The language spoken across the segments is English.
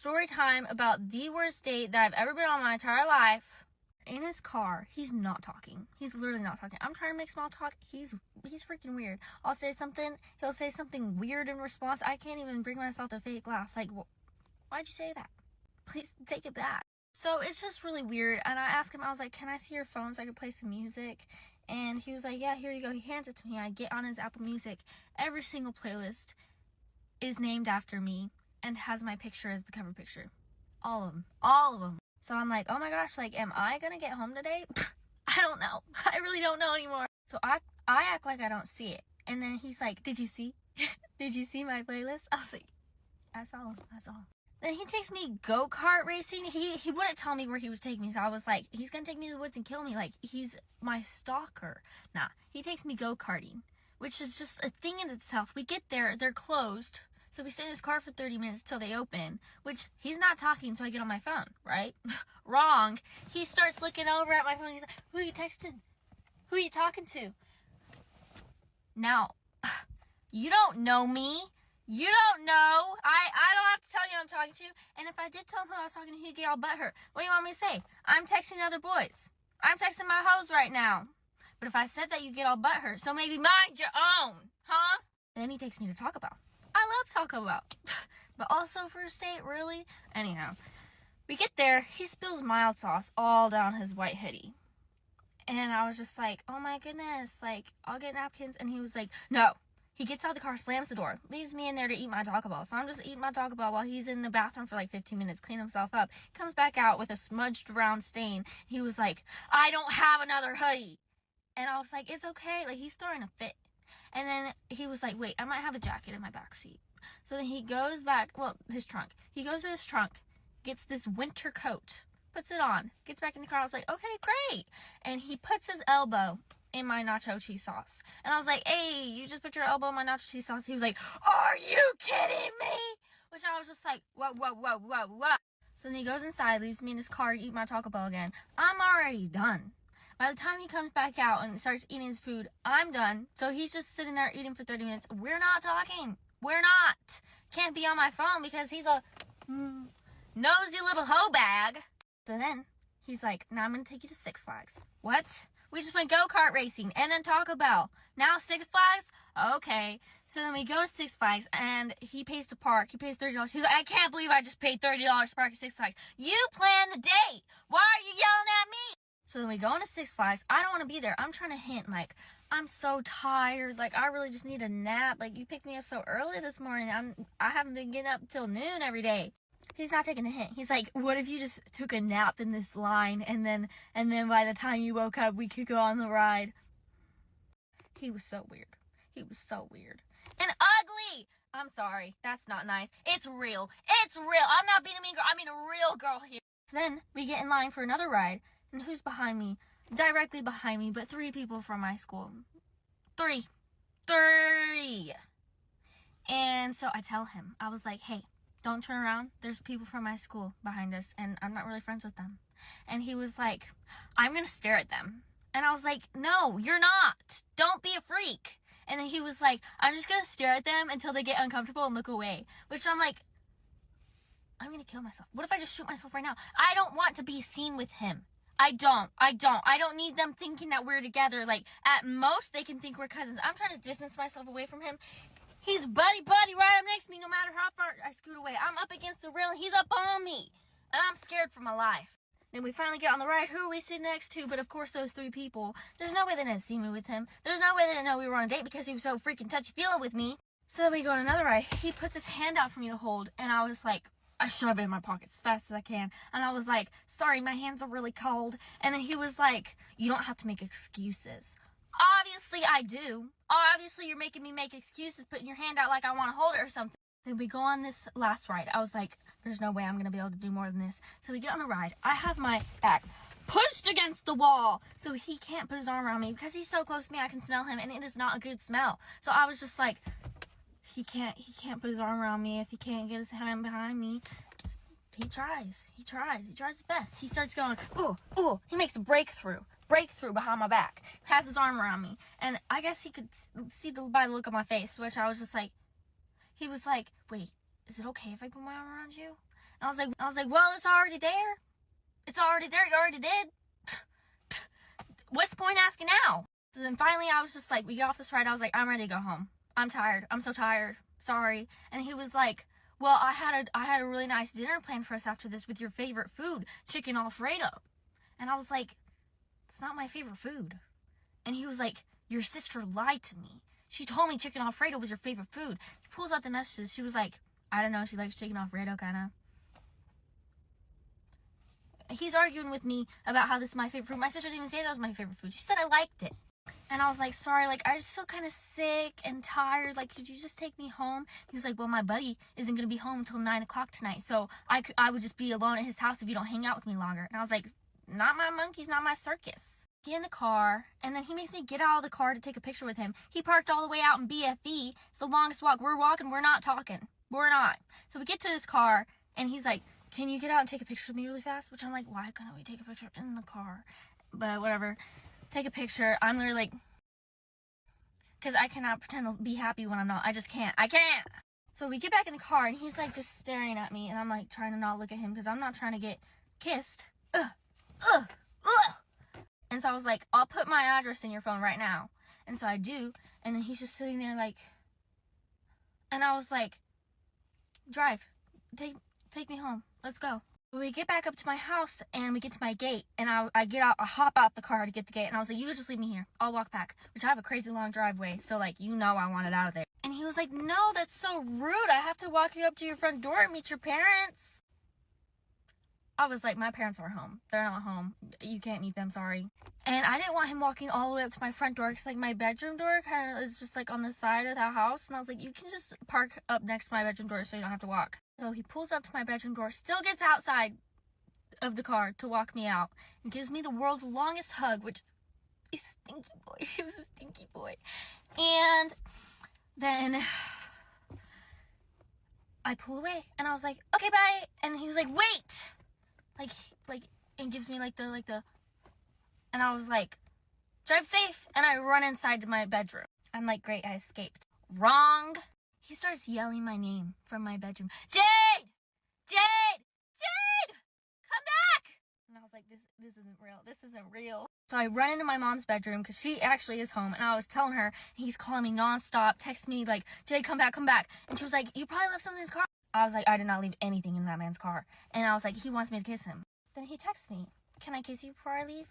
story time about the worst date that I've ever been on my entire life. In his car, he's not talking. He's literally not talking. I'm trying to make small talk. He's freaking weird. I'll say something. He'll say something weird in response. I can't even bring myself to fake laugh. Like, why'd you say that? Please take it back. So it's just really weird. And I asked him, I was like, can I see your phone so I can play some music? And he was like, yeah, here you go. He hands it to me. I get on his Apple Music. Every single playlist is named after me and has my picture as the cover picture. All of them. So I'm like, oh my gosh, like, am I gonna get home today? I don't know. I really don't know anymore. So I act like I don't see it. And then he's like, did you see? Did you see my playlist? I was like, I saw. Then he takes me go-kart racing. He wouldn't tell me where he was taking me. So I was like, he's gonna take me to the woods and kill me. Like, he's my stalker. Nah, he takes me go-karting, which is just a thing in itself. We get there, they're closed. So we sit in his car for 30 minutes till they open, which he's not talking, so I get on my phone, right? Wrong. He starts looking over at my phone. He's like, who are you texting? Who are you talking to? Now, you don't know me. You don't know. I don't have to tell you who I'm talking to. And if I did tell him who I was talking to, he'd get all butthurt. What do you want me to say? I'm texting other boys. I'm texting my hoes right now. But if I said that, you get all butthurt. So maybe mind your own, huh? Then he takes me to Taco Bell. I love Taco Bell. But also first date, really? Anyhow, we get there. He spills mild sauce all down his white hoodie. And I was just like, oh my goodness. Like, I'll get napkins. And he was like, no. He gets out of the car, slams the door, leaves me in there to eat my Taco Bell. So I'm just eating my Taco Bell while he's in the bathroom for like 15 minutes, cleaning himself up. He comes back out with a smudged round stain. He was like, I don't have another hoodie. And I was like, it's okay. Like, he's throwing a fit. And then he was like, wait, I might have a jacket in my backseat. So then he goes back, his trunk. He goes to his trunk, gets this winter coat, puts it on, gets back in the car. I was like, okay, great. And he puts his elbow in my nacho cheese sauce. And I was like, hey, you just put your elbow in my nacho cheese sauce. He was like, are you kidding me? Which I was just like, whoa. So then he goes inside, leaves me in his car to eat my Taco Bell again. I'm already done. By the time he comes back out and starts eating his food, I'm done. So he's just sitting there eating for 30 minutes. We're not talking. We're not. Can't be on my phone because he's a nosy little hoe bag. So then he's like, now I'm going to take you to Six Flags. What? We just went go-kart racing and then Taco Bell. Now Six Flags? Okay. So then we go to Six Flags and he pays to park. He pays $30. He's like, I can't believe I just paid $30 to park at Six Flags. You planned the date. Why are you yelling at me? So then we go into Six Flags. I don't want to be there. I'm trying to hint, like, I'm so tired. Like, I really just need a nap. Like, you picked me up so early this morning. I haven't been getting up till noon every day. He's not taking the hint. He's like, what if you just took a nap in this line and then by the time you woke up, we could go on the ride? He was so weird. And ugly. I'm sorry. That's not nice. It's real. I'm not being a mean girl. I mean a real girl here. So then we get in line for another ride. And who's behind me? Directly behind me, but 3 people from my school. 3. And so I tell him, I was like, hey, don't turn around. There's people from my school behind us, and I'm not really friends with them. And he was like, I'm going to stare at them. And I was like, no, you're not. Don't be a freak. And then he was like, I'm just going to stare at them until they get uncomfortable and look away. Which I'm like, I'm going to kill myself. What if I just shoot myself right now? I don't want to be seen with him. I don't need them thinking that we're together. Like, at most, they can think we're cousins. I'm trying to distance myself away from him. He's buddy right up next to me no matter how far I scoot away. I'm up against the rail and he's up on me. And I'm scared for my life. Then we finally get on the ride. Who are we sitting next to? But of course, those 3 people. There's no way they didn't see me with him. There's no way they didn't know we were on a date because he was so freaking touchy-feely with me. So then we go on another ride. He puts his hand out for me to hold. And I was like, I shove it in my pocket as fast as I can. And I was like, sorry, my hands are really cold. And then he was like, you don't have to make excuses. Obviously, I do. Obviously, you're making me make excuses, putting your hand out like I want to hold it or something. Then we go on this last ride. I was like, there's no way I'm going to be able to do more than this. So we get on the ride. I have my back pushed against the wall so he can't put his arm around me because he's so close to me I can smell him, and it is not a good smell. So I was just like, he can't put his arm around me if he can't get his hand behind me. He tries his best. He starts going, ooh, he makes a breakthrough behind my back, has his arm around me, and I guess he could see by the look on my face, which I was just like, he was like, wait, is it okay if I put my arm around you? And I was like, well, it's already there. It's already there. You already did. What's the point asking now? So then finally I was just like, we get off this ride. I was like, I'm ready to go home. I'm tired. I'm so tired. Sorry. And he was like, well, I had a really nice dinner planned for us after this with your favorite food, chicken Alfredo. And I was like, it's not my favorite food. And he was like, your sister lied to me. She told me chicken Alfredo was your favorite food. He pulls out the messages. She was like, I don't know, she likes chicken Alfredo, kind of. He's arguing with me about how this is my favorite food. My sister didn't even say that was my favorite food. She said I liked it. And I was like, sorry, like, I just feel kind of sick and tired. Like, could you just take me home? He was like, well, my buddy isn't going to be home until 9 o'clock tonight. So I would just be alone at his house if you don't hang out with me longer. And I was like, not my monkeys, not my circus. Get in the car, and then he makes me get out of the car to take a picture with him. He parked all the way out in BFE. It's the longest walk. We're walking. We're not talking. We're not. So we get to his car, and he's like, can you get out and take a picture with me really fast? Which I'm like, why couldn't we take a picture in the car? But whatever. Take a picture. I'm literally like, because I cannot pretend to be happy when I'm not. I just can't. I can't. So we get back in the car, and he's like just staring at me, and I'm like trying to not look at him because I'm not trying to get kissed. And so I was like, I'll put my address in your phone right now. And so I do. And then he's just sitting there like, and I was like, drive, take me home. Let's go. We get back up to my house and we get to my gate, and I get out, I hop out the car to get the gate, and I was like, you just leave me here. I'll walk back, which I have a crazy long driveway. So like, you know, I want it out of there. And he was like, no, that's so rude. I have to walk you up to your front door and meet your parents. I was like, my parents are home. They're not home. You can't meet them, sorry. And I didn't want him walking all the way up to my front door because, like, my bedroom door kind of is just, like, on the side of the house. And I was like, you can just park up next to my bedroom door so you don't have to walk. So he pulls up to my bedroom door, still gets outside of the car to walk me out, and gives me the world's longest hug, which is a stinky boy. He was a stinky boy. And then I pull away, and I was like, okay, bye. And he was like, wait. Like, and gives me like the, and I was like, drive safe. And I run inside to my bedroom. I'm like, great, I escaped. Wrong. He starts yelling my name from my bedroom. Jade! Jade! Jade! Come back! And I was like, this isn't real. This isn't real. So I run into my mom's bedroom because she actually is home. And I was telling her, he's calling me nonstop, text me like, Jade, come back, come back. And she was like, you probably left something in his car. I was like, I did not leave anything in that man's car. And I was like, he wants me to kiss him. Then he texts me, can I kiss you before I leave?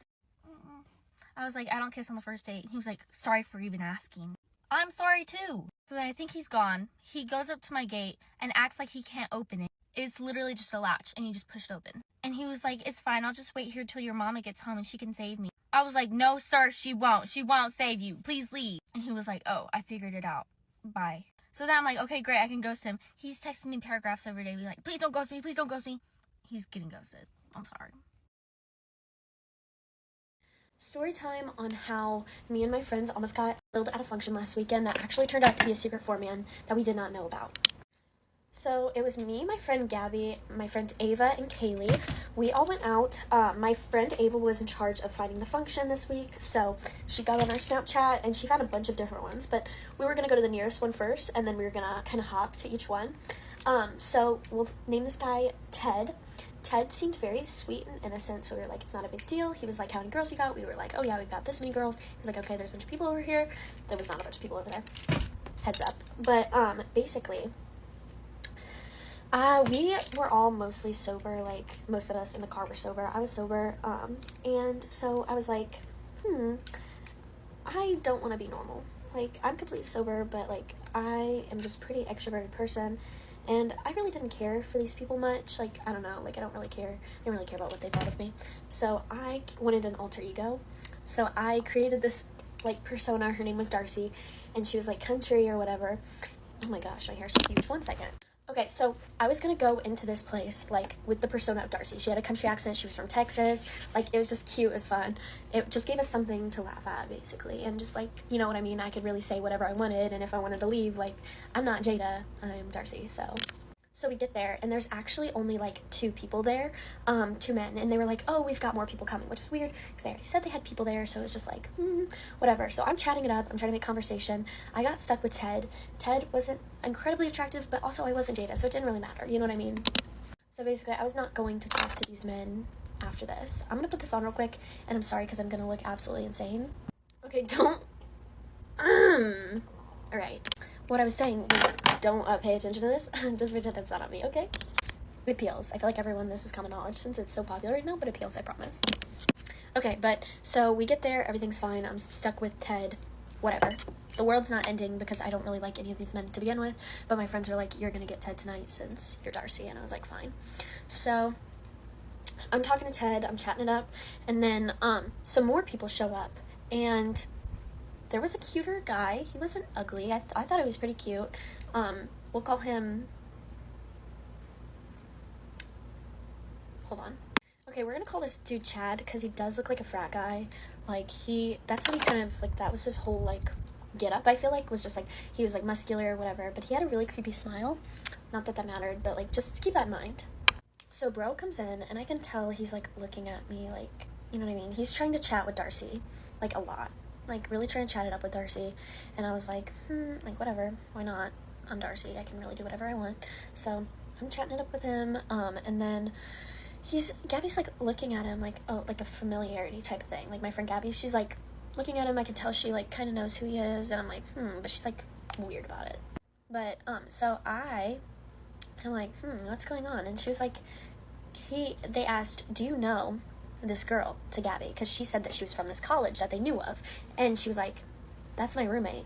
I was like, I don't kiss on the first date. He was like, sorry for even asking. I'm sorry too. So then I think he's gone. He goes up to my gate and acts like he can't open it. It's literally just a latch and you just push it open. And he was like, it's fine. I'll just wait here till your mama gets home and she can save me. I was like, no, sir, she won't. She won't save you. Please leave. And he was like, oh, I figured it out. Bye. So then I'm like, okay, great, I can ghost him. He's texting me paragraphs every day, being like, please don't ghost me, please don't ghost me. He's getting ghosted. I'm sorry. Story time on how me and my friends almost got killed at a function last weekend that actually turned out to be a secret foreman that we did not know about. So it was me, my friend Gabby, my friends Ava and Kaylee. We all went out. My friend Ava was in charge of finding the function this week, so she got on our Snapchat and she found a bunch of different ones, but we were going to go to the nearest one first, and then we were going to kind of hop to each one. So we'll name this guy Ted. Ted seemed very sweet and innocent, so we were like, it's not a big deal. He was like, how many girls you got? We were like, oh yeah, we've got this many girls. He was like, okay, there's a bunch of people over here. There was not a bunch of people over there. Heads up. But basically, we were all mostly sober. Like, most of us in the car were sober. I was sober, and so I was like, I don't want to be normal. Like, I'm completely sober, but like, I am just a pretty extroverted person. And I really didn't care for these people much. Like, I don't know, like, I didn't really care about what they thought of me. So I wanted an alter ego. So I created this, like, persona. Her name was Darcy, and she was, like, country or whatever. Oh my gosh, my hair's so huge. 1 second. Okay, so I was gonna go into this place, like, with the persona of Darcy. She had a country accent. She was from Texas. Like, it was just cute. It was fun. It just gave us something to laugh at, basically. And just, like, you know what I mean? I could really say whatever I wanted, and if I wanted to leave, like, I'm not Jada. I'm Darcy, so... So we get there, and there's actually only, like, 2 people there, 2 men, and they were like, oh, we've got more people coming, which was weird, because they already said they had people there, so it was just like, whatever. So I'm chatting it up, I'm trying to make conversation. I got stuck with Ted. Ted wasn't incredibly attractive, but also I wasn't Jada, so it didn't really matter, you know what I mean? So basically, I was not going to talk to these men after this. I'm gonna put this on real quick, and I'm sorry because I'm gonna look absolutely insane. Okay, don't. Alright. What I was saying was don't pay attention to this. Just pretend it's not on me, okay? It peels. I feel like everyone, this is common knowledge since it's so popular right now, but it peels, I promise. Okay, but so we get there, everything's fine. I'm stuck with Ted, whatever. The world's not ending because I don't really like any of these men to begin with, but my friends were like, you're gonna get Ted tonight since you're Darcy, and I was like, fine. So I'm talking to Ted, I'm chatting it up, and then some more people show up, and there was a cuter guy. He wasn't ugly. I thought he was pretty cute. We'll call him, hold on. Okay, we're gonna call this dude Chad because he does look like a frat guy. Like, that's what he kind of, like, that was his whole, like, get up, I feel like, was just, like, he was, like, muscular or whatever, but he had a really creepy smile. Not that that mattered, but, like, just keep that in mind. So bro comes in, and I can tell he's, like, looking at me, like, you know what I mean? He's trying to chat with Darcy, like, a lot. Like, really trying to chat it up with Darcy, and I was like, like, whatever, why not? I'm Darcy, I can really do whatever I want. So I'm chatting it up with him, and then Gabby's, like, looking at him, like, oh, like a familiarity type of thing. Like, my friend Gabby, she's, like, looking at him, I can tell she, like, kind of knows who he is, and I'm like, but she's, like, weird about it. But, so I'm like, what's going on? And she was like, they asked, do you know this girl, to Gabby, because she said that she was from this college that they knew of, and she was like, that's my roommate.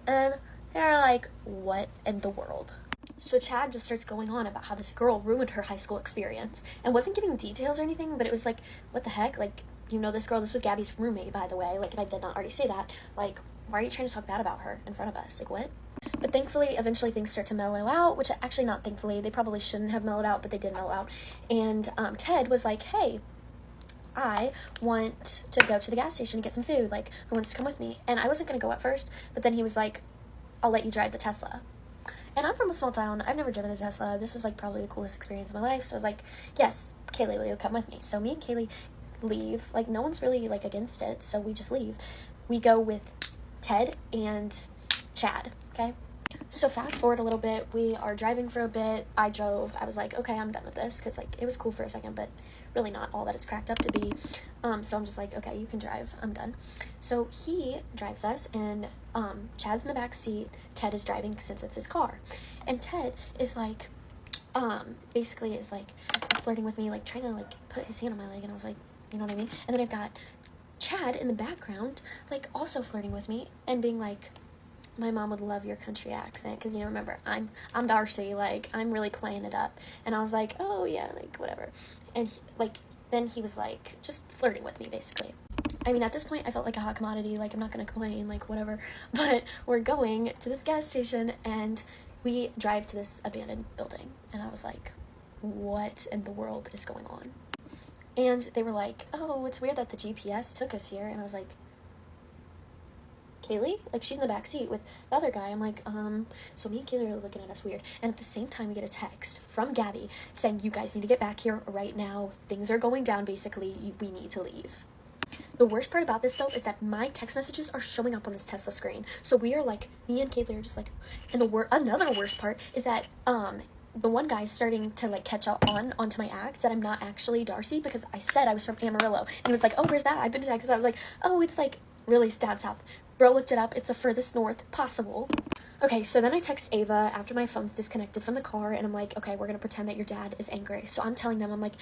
And they're like, what in the world? So Chad just starts going on about how this girl ruined her high school experience, and wasn't giving details or anything, but it was like, what the heck, like, you know this girl, this was Gabby's roommate, by the way, like, if I did not already say that, like, why are you trying to talk bad about her in front of us, like, what? But thankfully, eventually things start to mellow out, which actually not thankfully, they probably shouldn't have mellowed out, but they did mellow out, and Ted was like, hey, I want to go to the gas station to get some food, like, who wants to come with me? And I wasn't going to go at first, but then he was like, I'll let you drive the Tesla. And I'm from a small town, I've never driven a Tesla, this is, like, probably the coolest experience of my life, so I was like, yes, Kaylee, will you come with me? So me and Kaylee leave, like, no one's really, like, against it, so we just leave. We go with Ted and Chad, okay? So fast forward a little bit, we are driving for a bit, I drove, I was like, okay, I'm done with this, because, like, it was cool for a second, but really not all that it's cracked up to be, so I'm just like, okay, you can drive, I'm done. So he drives us, and Chad's in the back seat, Ted is driving since it's his car, and Ted is like, basically is like flirting with me, like trying to like put his hand on my leg, and I was like, you know what I mean? And then I've got Chad in the background, like also flirting with me and being like, my mom would love your country accent, because, you know, remember, I'm Darcy, like, I'm really playing it up, and I was like, oh, yeah, like, whatever, and, then he was, like, just flirting with me, basically. I mean, at this point, I felt like a hot commodity, like, I'm not gonna complain, like, whatever, but we're going to this gas station, and we drive to this abandoned building, and I was like, what in the world is going on? And they were like, oh, it's weird that the GPS took us here, and I was like, Kaylee? Like, she's in the back seat with the other guy. I'm like, so me and Kaylee are looking at us weird. And at the same time, we get a text from Gabby saying, you guys need to get back here right now. Things are going down, basically. We need to leave. The worst part about this, though, is that my text messages are showing up on this Tesla screen. So we are, like, me and Kaylee are just, like, and another worst part is that, the one guy's starting to, like, catch up onto my act that I'm not actually Darcy, because I said I was from Amarillo. And he was like, oh, where's that? I've been to Texas. I was like, oh, it's, like, really down south. Bro looked it up. It's the furthest north possible. Okay, so then I text Ava after my phone's disconnected from the car, and I'm like, okay, we're gonna pretend that your dad is angry. So I'm telling them, I'm like,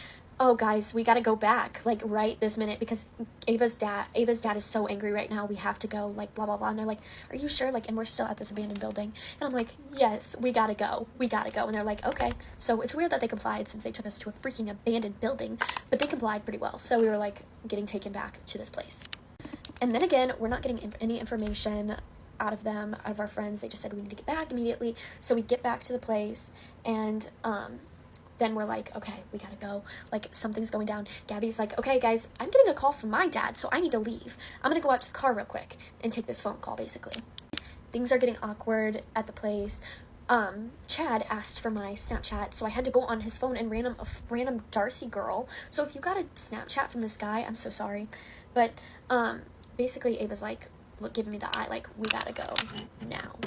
oh, guys, we gotta go back, like, right this minute, because Ava's dad is so angry right now, we have to go, like, blah, blah, blah. And they're like, are you sure? Like, and we're still at this abandoned building. And I'm like, yes, we gotta go. And they're like, okay. So it's weird that they complied, since they took us to a freaking abandoned building, but they complied pretty well. So we were, like, getting taken back to this place. And then again, we're not getting any information out of them, out of our friends. They just said we need to get back immediately. So we get back to the place, and then we're like, okay, we gotta go. Like, something's going down. Gabby's like, okay, guys, I'm getting a call from my dad, so I need to leave. I'm gonna go out to the car real quick and take this phone call, basically. Things are getting awkward at the place. Chad asked for my Snapchat, so I had to go on his phone and random Darcy girl. So if you got a Snapchat from this guy, I'm so sorry. But, basically, Ava's like, look, giving me the eye, like, we gotta go now.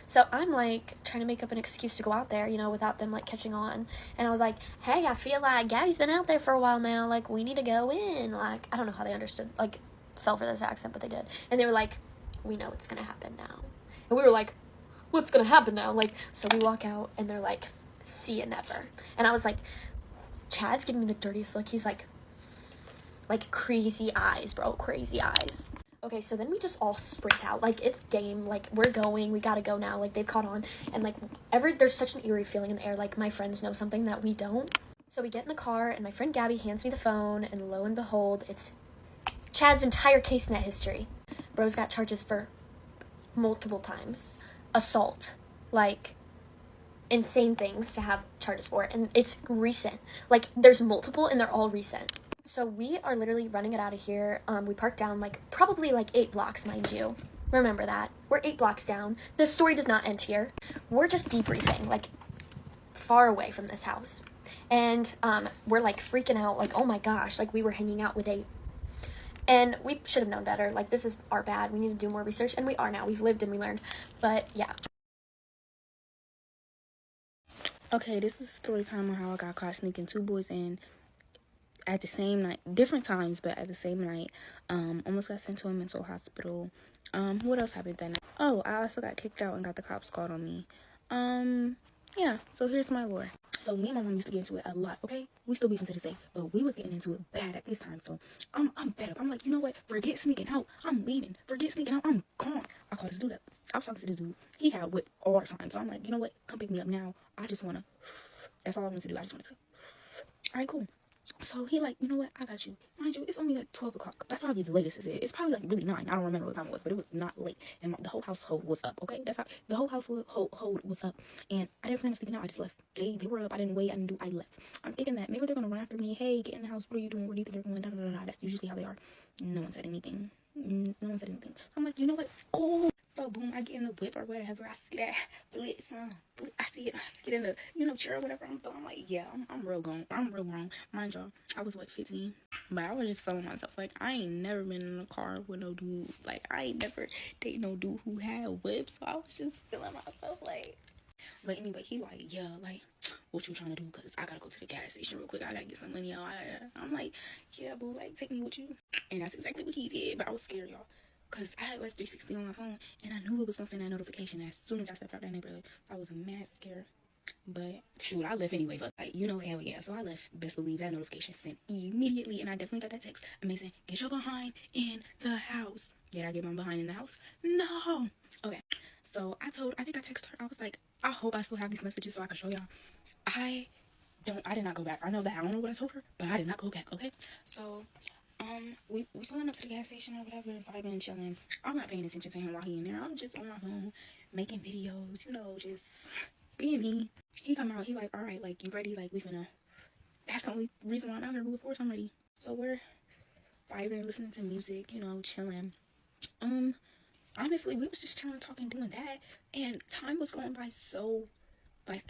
So I'm like trying to make up an excuse to go out there, you know, without them like catching on. And I was like, hey, I feel like Gabby's been out there for a while now. Like, we need to go in. Like, I don't know how they understood, like, fell for this accent, but they did. And they were like, we know what's going to happen now. And we were like, what's going to happen now? Like, so we walk out and they're like, see you never. And I was like, Chad's giving me the dirtiest look. He's like crazy eyes, bro, crazy eyes. Okay, so then we just all sprint out. Like, it's game. Like, we're going. We gotta go now. Like, they've caught on. And, like, there's such an eerie feeling in the air. Like, my friends know something that we don't. So we get in the car, and my friend Gabby hands me the phone, and lo and behold, it's Chad's entire case net history. Bro's got charges for multiple times. Assault. Like, insane things to have charges for. And it's recent. Like, there's multiple, and they're all recent. So we are literally running it out of here. We parked down probably 8 blocks, mind you. Remember that. We're 8 blocks down. The story does not end here. We're just debriefing, far away from this house. And we're freaking out, oh my gosh, we were hanging out with and we should have known better. This is our bad. We need to do more research, and we are now. We've lived and we learned. But yeah. Okay, this is a story time on how I got caught sneaking 2 boys in at the same night, different times, but at the same night. Almost got sent to a mental hospital. What else happened that night? Oh, I also got kicked out and got the cops called on me. Yeah, so here's my lore. So me and my mom used to get into it a lot, okay? We still beefing to this day, but we was getting into it bad at this time, so I'm fed up. I'm like, you know what? Forget sneaking out. I'm leaving. Forget sneaking out. I'm gone. I called this dude up. I was talking to this dude. He had whip all the time, so I'm like, you know what? Come pick me up now. I just wanna. That's all I wanted to do. I just wanted to. All right, cool. So he you know what, I got you. Mind you, it's only 12 o'clock. That's probably the latest it is. It's probably really 9. I don't remember what time it was, but it was not late. And the whole household was up, okay? That's how the whole household was up. And I didn't plan on sneaking out. I just left. They were up. I didn't wait. I didn't do. I left. I'm thinking that maybe they're going to run after me. Hey, get in the house. What are you doing? Where do you think they're going? Da, da, da, da. That's usually how they are. No one said anything. No one said anything. So I'm like, you know what? Cool. So boom, I get in the whip or whatever. I see that blitz, I see it in the, chair or whatever. I'm like, yeah, I'm real gone. I'm real wrong. Mind y'all, I was 15, but I was just feeling myself. I ain't never been in a car with no dude. I ain't never dated no dude who had whips. So I was just feeling myself But anyway, he yeah, what you trying to do? Cause I gotta go to the gas station real quick. I gotta get some money, y'all. I'm like, yeah, boo, take me with you. And that's exactly what he did. But I was scared, y'all. Cause I had 360 on my phone, and I knew it was gonna send that notification as soon as I stepped out that neighborhood. I was mad scared, but shoot, I left anyway. But hell yeah. So I left. Best believe that notification sent immediately, and I definitely got that text. Amazing. Get your behind in the house. Did I get my behind in the house? No. Okay. So I think I texted her. I was like, I hope I still have these messages so I can show y'all. I did not go back. I know that. I don't know what I told her, but I did not go back. Okay. So. We pulling up to the gas station or whatever, vibing, chilling. I'm not paying attention to him while he in there. I'm just on my phone, making videos, just being me. He come out, he alright, you ready? We finna. That's the only reason why I'm out here. Of course I'm ready. So we're vibing, listening to music, chilling. Honestly, we was just chilling, talking, doing that, and time was going by so,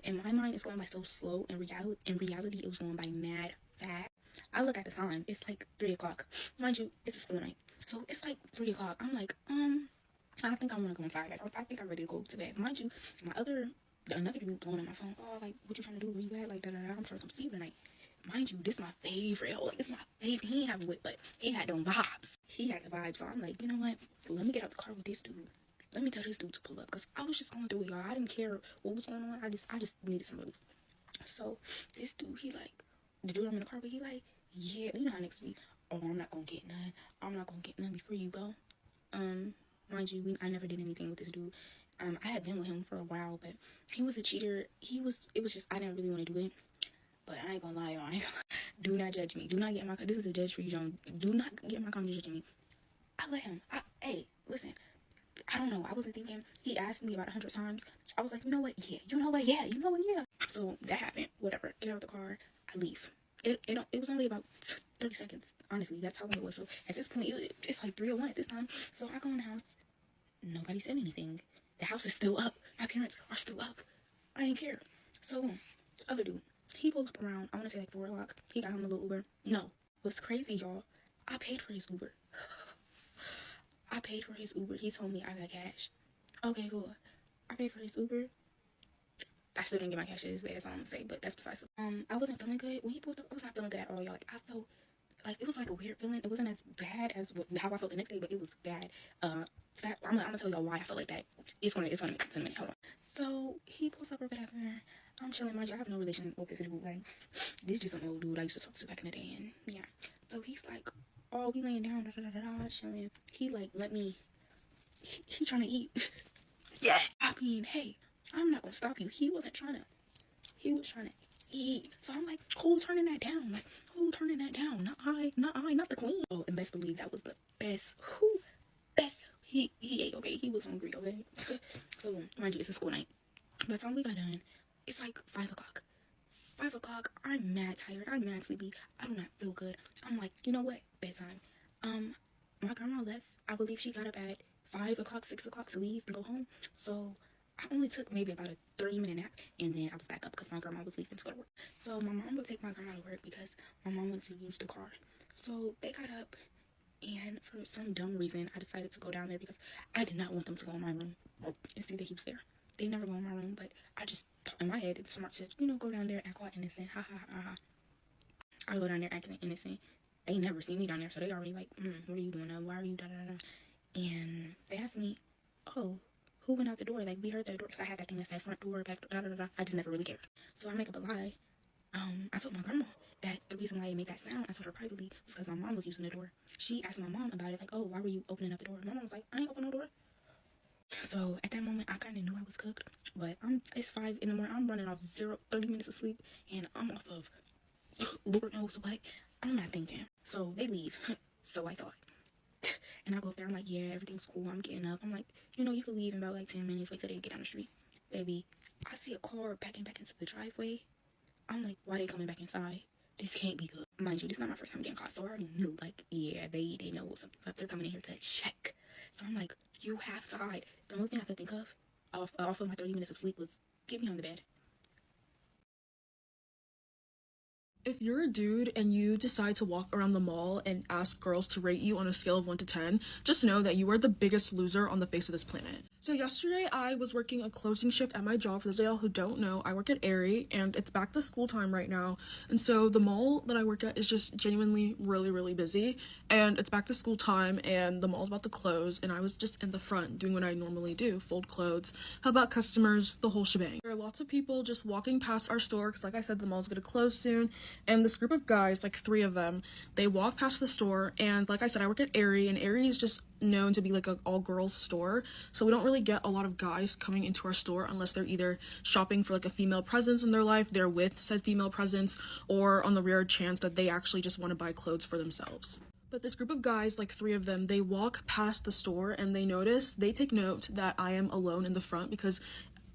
in my mind, it's going by so slow. In reality, it was going by mad fast. I look at the time. It's 3 o'clock. Mind you, it's a school night. So it's 3 o'clock. I'm like, I think I want to go inside. I think I'm ready to go to bed. Mind you, another dude blowing on my phone. Oh, what you trying to do? Where you at? Da da da. I'm trying to come see you tonight. Mind you, this my favorite. Oh, it's my favorite. He didn't have a whip, but he had them vibes. He had the vibes. So I'm like, you know what? Let me get out the car with this dude. Let me tell this dude to pull up. Because I was just going through it, y'all. I didn't care what was going on. I just needed some relief. So this dude, the dude I'm in the car with, yeah, you know how next week, oh, I'm not gonna get none. I'm not gonna get none before you go. Mind you, I never did anything with this dude. I had been with him for a while, but he was a cheater. It was just, I didn't really want to do it. But I ain't gonna lie, y'all. Do not judge me. Do not get in my, this is a judge free zone. Do not get in my comment judging me. I let him. Hey, listen. I don't know. I wasn't thinking. He asked me about 100 times. I was like, you know what? Yeah. You know what? Yeah. You know what? Yeah. So that happened. Whatever. Get out the car. I leave. It was only about 30 seconds. Honestly, that's how long it was. So at this point, it's 3:01 at this time. So I go in the house. Nobody said anything. The house is still up. My parents are still up. I ain't care. So the other dude, he pulled up around, I want to say 4 o'clock. He got him a little Uber. No. What's crazy, y'all? I paid for his Uber. I paid for his Uber. He told me I got cash. Okay, cool. I paid for his Uber. I still didn't get my cash this day, that's all I'm gonna say, but that's besides the I wasn't feeling good. When he pulled up, I was not feeling good at all, y'all. Like, I felt like it was like a weird feeling. It wasn't as bad as how I felt the next day, but it was bad. I'm gonna tell y'all why I felt like that. It's gonna make sense in a minute. Hold on. So he pulls up or whatever. I'm chilling, mind you. I have no relation with this dude. Like, this is just an old dude I used to talk to back in the day, and yeah. So he's like, oh, we laying down, chilling. He like let me. He trying to eat. Yeah. I mean, hey, I'm not gonna stop you. He was trying to eat. So I'm like, who's turning that down? Like, who's turning that down? Not I, not the queen. Oh, and best believe that was the best. Best. He ate, okay? He was hungry, okay? So, mind you, it's a school night. By the time we got done, it's like 5 o'clock. 5 o'clock, I'm mad tired. I'm mad sleepy. I do not feel good. I'm like, you know what? Bedtime. My grandma left. I believe she got up at 5 o'clock, 6 o'clock to leave and go home. So, I only took maybe about a 30-minute nap, and then I was back up because my grandma was leaving to go to work. So my mom would take my grandma to work because my mom wanted to use the car. So they got up, and for some dumb reason, I decided to go down there because I did not want them to go in my room and see that he was there. They never go in my room, but I just thought in my head it's smart to, go down there, act all innocent, ha ha ha ha. I go down there acting innocent. They never see me down there, so they already like, what are you doing now? Why are you da da da? And they asked me, oh, who went out the door? Like, we heard that door, because I had that thing that said front door, back door, da da da. I just never really cared. So I make up a lie. I told my grandma that the reason why I made that sound, I told her privately, was because my mom was using the door. She asked my mom about it, like, oh, why were you opening up the door? My mom was like, I ain't opening no door. So at that moment, I kind of knew I was cooked, but it's 5 in the morning. I'm running off 30 minutes of sleep, and I'm off of Lord knows what. I'm not thinking. So they leave. So I thought. And I go up there, I'm like, yeah, everything's cool, I'm getting up. I'm like, you can leave in about like 10 minutes, wait till they get down the street. Baby, I see a car backing back into the driveway. I'm like, why they coming back inside? This can't be good. Mind you, this is not my first time getting caught, so I already knew, like, yeah, they know something's up. They're coming in here to check. So I'm like, you have to hide. The only thing I could think of, off of my 30 minutes of sleep, was get me on the bed. If you're a dude and you decide to walk around the mall and ask girls to rate you on a scale of 1 to 10, just know that you are the biggest loser on the face of this planet. So yesterday I was working a closing shift at my job. For those of y'all who don't know, I work at Aerie and it's back to school time right now. And so the mall that I work at is just genuinely really, really busy. And it's back to school time and the mall's about to close. And I was just in the front doing what I normally do, fold clothes, help out customers, the whole shebang. There are lots of people just walking past our store because like I said, the mall's gonna close soon. And this group of guys, like 3 of them, they walk past the store, and like I said, I work at Aerie, and Aerie is just known to be like an all-girls store, so we don't really get a lot of guys coming into our store unless they're either shopping for like a female presence in their life, they're with said female presence, or on the rare chance that they actually just want to buy clothes for themselves. But this group of guys, like 3 of them, they walk past the store and they take note that I am alone in the front because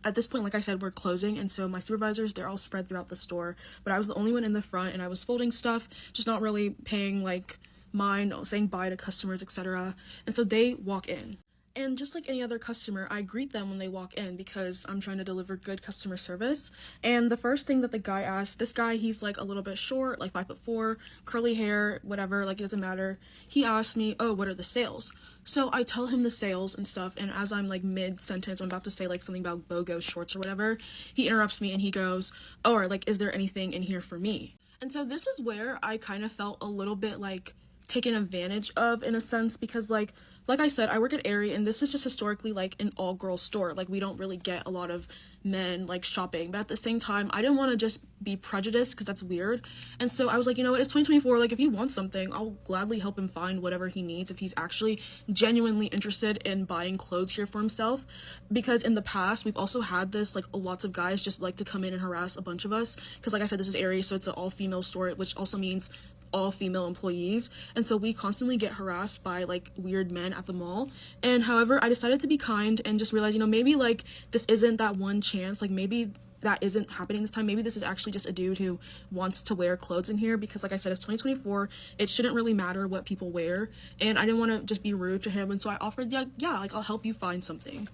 at this point, like I said, we're closing, and so my supervisors, they're all spread throughout the store, but I was the only one in the front, and I was folding stuff, just not really paying, like, mind, saying bye to customers, etc., and so they walk in. And just like any other customer, I greet them when they walk in because I'm trying to deliver good customer service. And the first thing that the guy asked, this guy, he's like a little bit short, like 5'4", curly hair, whatever, like it doesn't matter. He asked me, oh, what are the sales? So I tell him the sales and stuff, and as I'm like mid-sentence, I'm about to say like something about BOGO shorts or whatever, he interrupts me and he goes, oh, or like, is there anything in here for me? And so this is where I kind of felt a little bit like taken advantage of in a sense because like I said, I work at Aerie and this is just historically like an all-girls store. Like we don't really get a lot of men like shopping, but at the same time I didn't want to just be prejudiced because that's weird, and so I was like, you know what, it's 2024, like if he wants something, I'll gladly help him find whatever he needs if he's actually genuinely interested in buying clothes here for himself. Because in the past we've also had this, like lots of guys just like to come in and harass a bunch of us because like I said, this is Aerie, so it's an all-female store, which also means all female employees, and so we constantly get harassed by like weird men at the mall. And however, I decided to be kind and just realize, you know, maybe like this isn't that one chance, like maybe that isn't happening this time, maybe this is actually just a dude who wants to wear clothes in here because like I said, it's 2024, it shouldn't really matter what people wear, and I didn't want to just be rude to him, and so I offered, yeah, like I'll help you find something.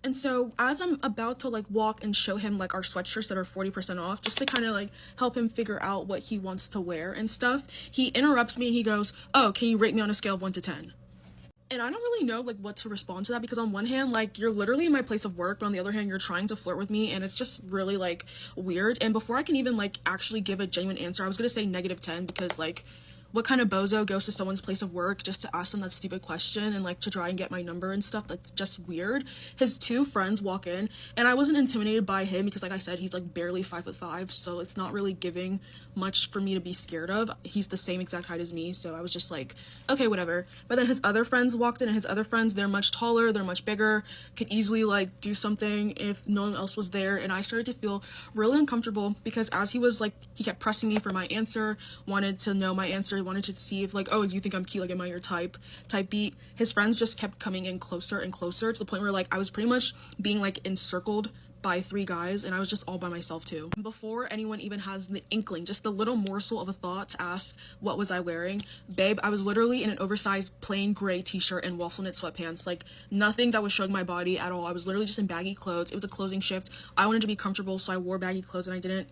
And so as I'm about to like walk and show him like our sweatshirts that are 40% off, just to kind of like help him figure out what he wants to wear and stuff, he interrupts me and he goes, oh, can you rate me on a scale of 1 to 10? And I don't really know like what to respond to that, because on one hand, like, you're literally in my place of work, but on the other hand, you're trying to flirt with me, and it's just really like weird. And before I can even like actually give a genuine answer, I was gonna say -10, because like, what kind of bozo goes to someone's place of work just to ask them that stupid question and like to try and get my number and stuff? That's just weird. His two friends walk in, and I wasn't intimidated by him because, like I said, he's like barely 5'5", so it's not really giving much for me to be scared of. He's the same exact height as me, so I was just like, okay, whatever. But then his other friends walked in, and his other friends, they're much taller, they're much bigger, could easily like do something if no one else was there. And I started to feel really uncomfortable because as he was like, he kept pressing me for my answer, wanted to know my answer, wanted to see if like, oh, you think I'm cute, like, am I your type beat. His friends just kept coming in closer and closer to the point where like I was pretty much being like encircled by 3 guys, and I was just all by myself too. Before anyone even has the inkling, just the little morsel of a thought to ask what was I wearing, babe, I was literally in an oversized plain gray t-shirt and waffle knit sweatpants, like nothing that was showing my body at all. I was literally just in baggy clothes. It was a closing shift. I wanted to be comfortable, so I wore baggy clothes, and I didn't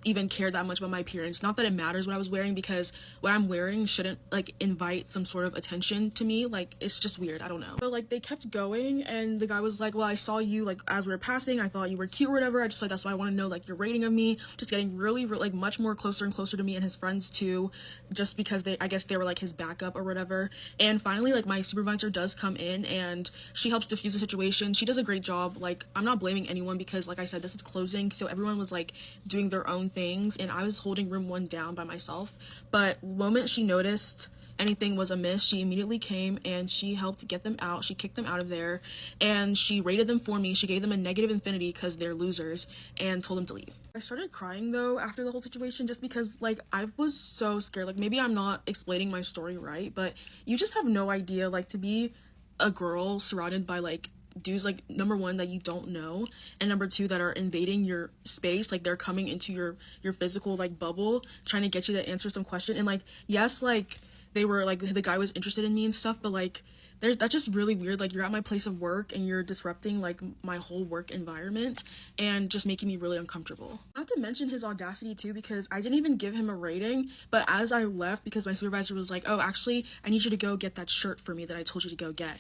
even care that much about my appearance. Not that it matters what I was wearing, because what I'm wearing shouldn't like invite some sort of attention to me. Like, it's just weird, I don't know. But like, they kept going, and the guy was like, well, I saw you like as we were passing, I thought you were cute or whatever. I just like, that's why I want to know like your rating of me. Just getting really like much more closer and closer to me and his friends too, just because I guess they were like his backup or whatever. And finally, like, my supervisor does come in, and she helps diffuse the situation. She does a great job. Like, I'm not blaming anyone, because like I said, this is closing, so everyone was like doing their own things, and I was holding room 1 down by myself. But the moment she noticed anything was amiss, she immediately came and she helped get them out. She kicked them out of there, and she rated them for me. She gave them a -infinity because they're losers, and told them to leave. I started crying though after the whole situation, just because like I was so scared. Like, maybe I'm not explaining my story right, but you just have no idea, like, to be a girl surrounded by like dudes, like, number one, that you don't know, and number two, that are invading your space. Like, they're coming into your physical like bubble, trying to get you to answer some question. And like, yes, like, they were like, the guy was interested in me and stuff, but like, that's just really weird. Like, you're at my place of work and you're disrupting like my whole work environment and just making me really uncomfortable. Not to mention his audacity too, because I didn't even give him a rating, but as I left, because my supervisor was like, oh, actually, I need you to go get that shirt for me that I told you to go get,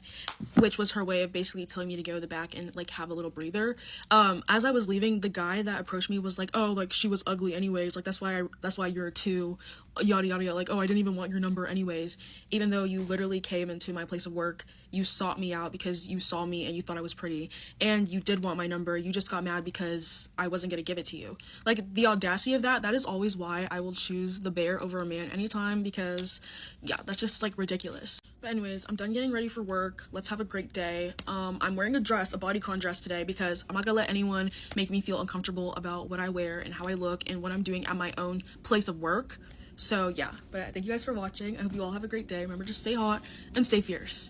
which was her way of basically telling me to go to the back and like have a little breather. As I was leaving, the guy that approached me was like, oh, like, she was ugly anyways, like, that's why you're a 2, yada yada yada. Like, oh, I didn't even want your number anyways, even though you literally came into my place of work. You sought me out because you saw me and you thought I was pretty, and you did want my number. You just got mad because I wasn't gonna give it to you. Like, the audacity of that is always why I will choose the bear over a man anytime, because yeah, that's just like ridiculous. But anyways, I'm done getting ready for work. Let's have a great day. I'm wearing a dress, a bodycon dress today, because I'm not gonna let anyone make me feel uncomfortable about what I wear and how I look and what I'm doing at my own place of work. So yeah, but thank you guys for watching. I hope you all have a great day. Remember to stay hot and stay fierce.